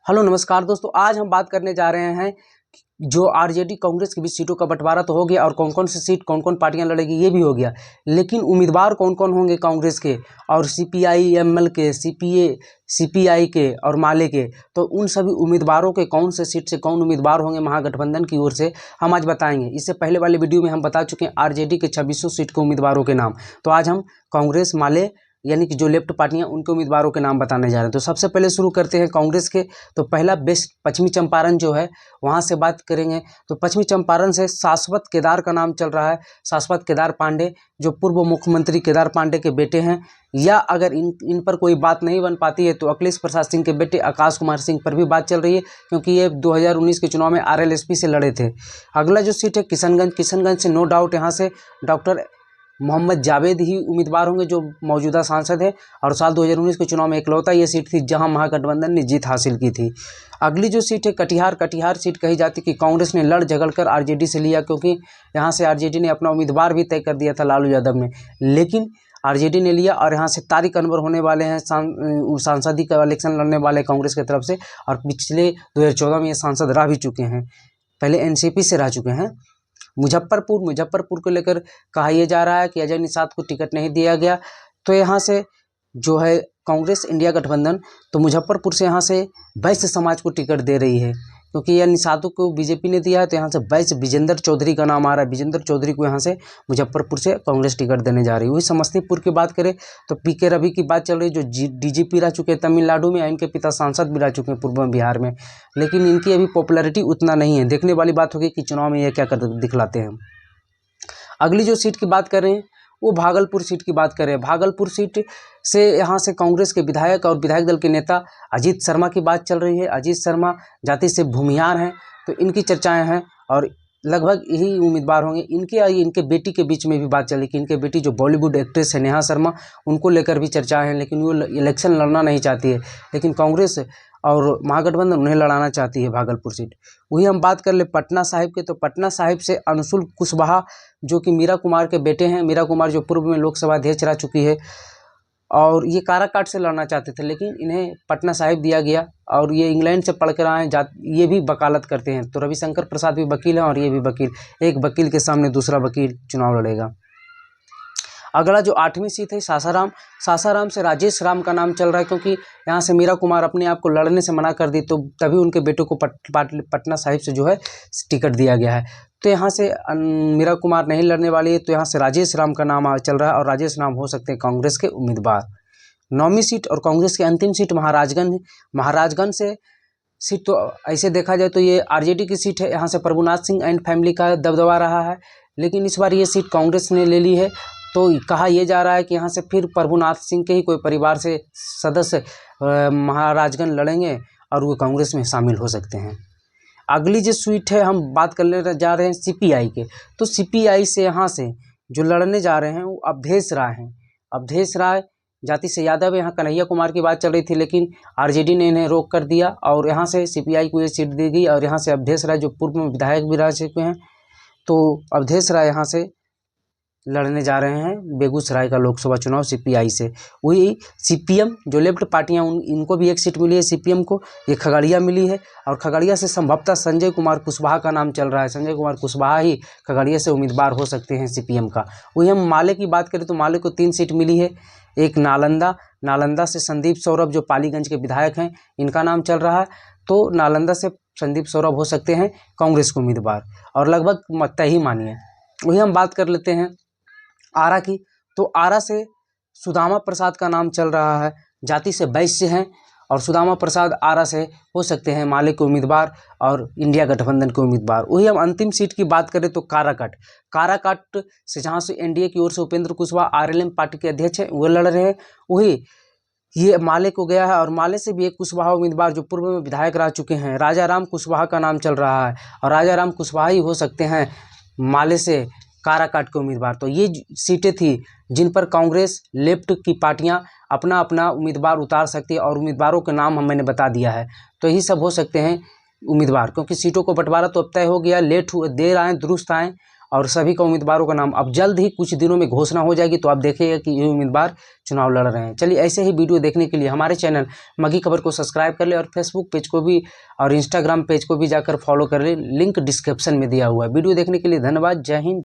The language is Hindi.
हेलो नमस्कार दोस्तों, आज हम बात करने जा रहे हैं जो आरजेडी कांग्रेस के बीच सीटों का बंटवारा तो हो गया और कौन कौन सी सीट कौन कौन पार्टियां लड़ेगी ये भी हो गया, लेकिन उम्मीदवार कौन कौन होंगे कांग्रेस के और सीपीआई एमएल के, सीपीए सीपीआई के और माले के, तो उन सभी उम्मीदवारों के कौन से सीट से कौन उम्मीदवार होंगे महागठबंधन की ओर से हम आज बताएंगे। इससे पहले वाले वीडियो में हम बता चुके हैं आरजेडी के 2600 सीट के उम्मीदवारों के नाम। तो आज हम कांग्रेस माले यानी कि जो लेफ्ट पार्टियां उनके उम्मीदवारों के नाम बताने जा रहे हैं। तो सबसे पहले शुरू करते हैं कांग्रेस के। तो पहला बेस्ट पश्चिमी चंपारण जो है वहां से बात करेंगे। तो पश्चिमी चंपारण से शाश्वत केदार का नाम चल रहा है। शाश्वत केदार पांडे जो पूर्व मुख्यमंत्री केदार पांडे के बेटे हैं, या अगर इन पर कोई बात नहीं बन पाती है तो अखिलेश प्रसाद सिंह के बेटे आकाश कुमार सिंह पर भी बात चल रही है, क्योंकि ये 2019 के चुनाव में आरएलएसपी से लड़े थे। अगला जो सीट है किशनगंज से नो डाउट यहाँ से डॉक्टर मोहम्मद जावेद ही उम्मीदवार होंगे जो मौजूदा सांसद है, और साल 2019 के चुनाव में इकलौता ये सीट थी जहां महागठबंधन ने जीत हासिल की थी। अगली जो सीट है कटिहार सीट कही जाती कि कांग्रेस ने लड़ झगड़ कर आरजेडी से लिया, क्योंकि यहां से आरजेडी ने अपना उम्मीदवार भी तय कर दिया था लालू यादव ने, लेकिन आरजेडी ने लिया और यहाँ से तारिक अनवर होने वाले हैं सांसदी का इलेक्शन लड़ने वाले कांग्रेस की तरफ से, और पिछले 2014 में ये सांसद रह भी चुके हैं, पहले एनसीपी से रह चुके हैं। मुजफ्फरपुर को लेकर कहा यह जा रहा है कि अजय निषाद को टिकट नहीं दिया गया, तो यहाँ से जो है कांग्रेस इंडिया गठबंधन तो मुजफ्फरपुर से यहाँ से वैश्य समाज को टिकट दे रही है, क्योंकि यह निषादों को बीजेपी ने दिया है, तो यहाँ से वैश्य विजेंद्र चौधरी का नाम आ रहा है। विजेंद्र चौधरी को यहाँ से मुजफ्फरपुर से कांग्रेस टिकट देने जा रही है। वही समस्तीपुर की बात करें तो पीके रवि की बात चल रही है, जो डीजीपी रह चुके हैं तमिलनाडु में, इनके पिता सांसद भी रह चुके हैं पूर्व बिहार में, लेकिन इनकी अभी पॉपुलैरिटी उतना नहीं है। देखने वाली बात होगी कि चुनाव में ये क्या कर दिखलाते हैं। अगली जो सीट की बात कर रहे हैं वो भागलपुर सीट की बात करें। भागलपुर सीट से यहाँ से कांग्रेस के विधायक और विधायक दल के नेता अजीत शर्मा की बात चल रही है। अजीत शर्मा जाति से भूमिहार हैं, तो इनकी चर्चाएं हैं और लगभग यही उम्मीदवार होंगे। इनके बेटी के बीच में भी बात चली कि इनके बेटी जो बॉलीवुड एक्ट्रेस है नेहा शर्मा, उनको लेकर भी चर्चाएं हैं, लेकिन वो इलेक्शन लड़ना नहीं चाहती है, लेकिन कांग्रेस और महागठबंधन उन्हें लड़ाना चाहती है भागलपुर सीट। वही हम बात कर ले पटना साहिब के। तो पटना साहिब से अंशुल कुशवाहा जो कि मीरा कुमार के बेटे हैं, मीरा कुमार जो पूर्व में लोकसभा अध्यक्ष रह चुकी है, और ये काराकाट से लड़ना चाहते थे, लेकिन इन्हें पटना साहिब दिया गया, और ये इंग्लैंड से पढ़ कर आए ये भी वकालत करते हैं। तो रविशंकर प्रसाद भी वकील हैं और ये भी वकील, एक वकील के सामने दूसरा वकील चुनाव लड़ेगा। अगला जो 8वीं सीट है सासाराम से राजेश राम का नाम चल रहा है, क्योंकि यहाँ से मीरा कुमार अपने आप को लड़ने से मना कर दी, तो तभी उनके बेटे को पटना साहिब से जो है टिकट दिया गया है। तो यहाँ से मीरा कुमार नहीं लड़ने वाली है, तो यहाँ से राजेश राम का नाम चल रहा है, और राजेश राम हो सकते हैं कांग्रेस के उम्मीदवार। 9वीं सीट और कांग्रेस की अंतिम सीट महाराजगंज से सीट तो ऐसे देखा जाए तो ये आरजेडी की सीट है। यहाँ से प्रभुनाथ सिंह एंड फैमिली का दबदबा रहा है, लेकिन इस बार ये सीट कांग्रेस ने ले ली है। तो कहा यह जा रहा है कि यहाँ से फिर प्रभुनाथ सिंह के ही कोई परिवार से सदस्य महाराजगंज लड़ेंगे और वो कांग्रेस में शामिल हो सकते हैं। अगली जो सीट है हम बात करने जा रहे हैं सीपीआई के। तो सीपीआई से यहाँ से जो लड़ने जा रहे हैं वो अवधेश राय हैं। अवधेश राय जाति से यादव है। यहाँ कन्हैया कुमार की बात चल रही थी, लेकिन आरजेडी ने इन्हें रोक कर दिया और यहाँ से सीपीआई को ये सीट दी गई, और यहाँ से अवधेश राय जो पूर्व में विधायक भी रह चुके हैं, तो अवधेश राय यहाँ से लड़ने जा रहे हैं बेगूसराय का लोकसभा चुनाव सीपीआई से। वही सीपीएम जो लेफ्ट पार्टियां इनको भी एक सीट मिली है सीपीएम को, ये खगड़िया मिली है, और खगड़िया से संभवतः संजय कुमार कुशवाहा का नाम चल रहा है। संजय कुमार कुशवाहा ही खगड़िया से उम्मीदवार हो सकते हैं सीपीएम का। वही हम माले की बात करें तो माले को 3 सीट मिली है। एक नालंदा से संदीप सौरभ जो पालीगंज के विधायक हैं, इनका नाम चल रहा है, तो नालंदा से संदीप सौरभ हो सकते हैं कांग्रेस के उम्मीदवार, और लगभग तय ही मानिए। वही हम बात कर लेते हैं आरा की। तो आरा से सुदामा प्रसाद का नाम चल रहा है, जाति से वैश्य हैं, और सुदामा प्रसाद आरा से हो सकते हैं माले के उम्मीदवार और इंडिया गठबंधन के उम्मीदवार। वही हम अंतिम सीट की बात करें तो काराकाट से जहां से एनडीए की ओर से उपेंद्र कुशवाहा आरएलएम पार्टी के अध्यक्ष हैं, वो लड़ रहे हैं। वही ये माले को गया है, और माले से भी एक कुशवाहा उम्मीदवार जो पूर्व में विधायक रह चुके हैं, राजा राम कुशवाहा का नाम चल रहा है, और राजा राम कुशवाहा ही हो सकते हैं माले से काराकाट के उम्मीदवार। तो ये सीटें थी जिन पर कांग्रेस लेफ्ट की पार्टियां अपना अपना उम्मीदवार उतार सकती है, और उम्मीदवारों के नाम मैंने बता दिया है। तो यही सब हो सकते हैं उम्मीदवार, क्योंकि सीटों को बंटवारा तो अब तय हो गया। देर आए दुरुस्त आए, और सभी का उम्मीदवारों का नाम अब जल्द ही कुछ दिनों में घोषणा हो जाएगी, तो आप देखिएगा कि ये उम्मीदवार चुनाव लड़ रहे हैं। चलिए ऐसे ही वीडियो देखने के लिए हमारे चैनल मगी खबर को सब्सक्राइब कर ले और फेसबुक पेज को भी और इंस्टाग्राम पेज को भी जाकर फॉलो कर ले, लिंक डिस्क्रिप्शन में दिया हुआ है। वीडियो देखने के लिए धन्यवाद। जय हिंद।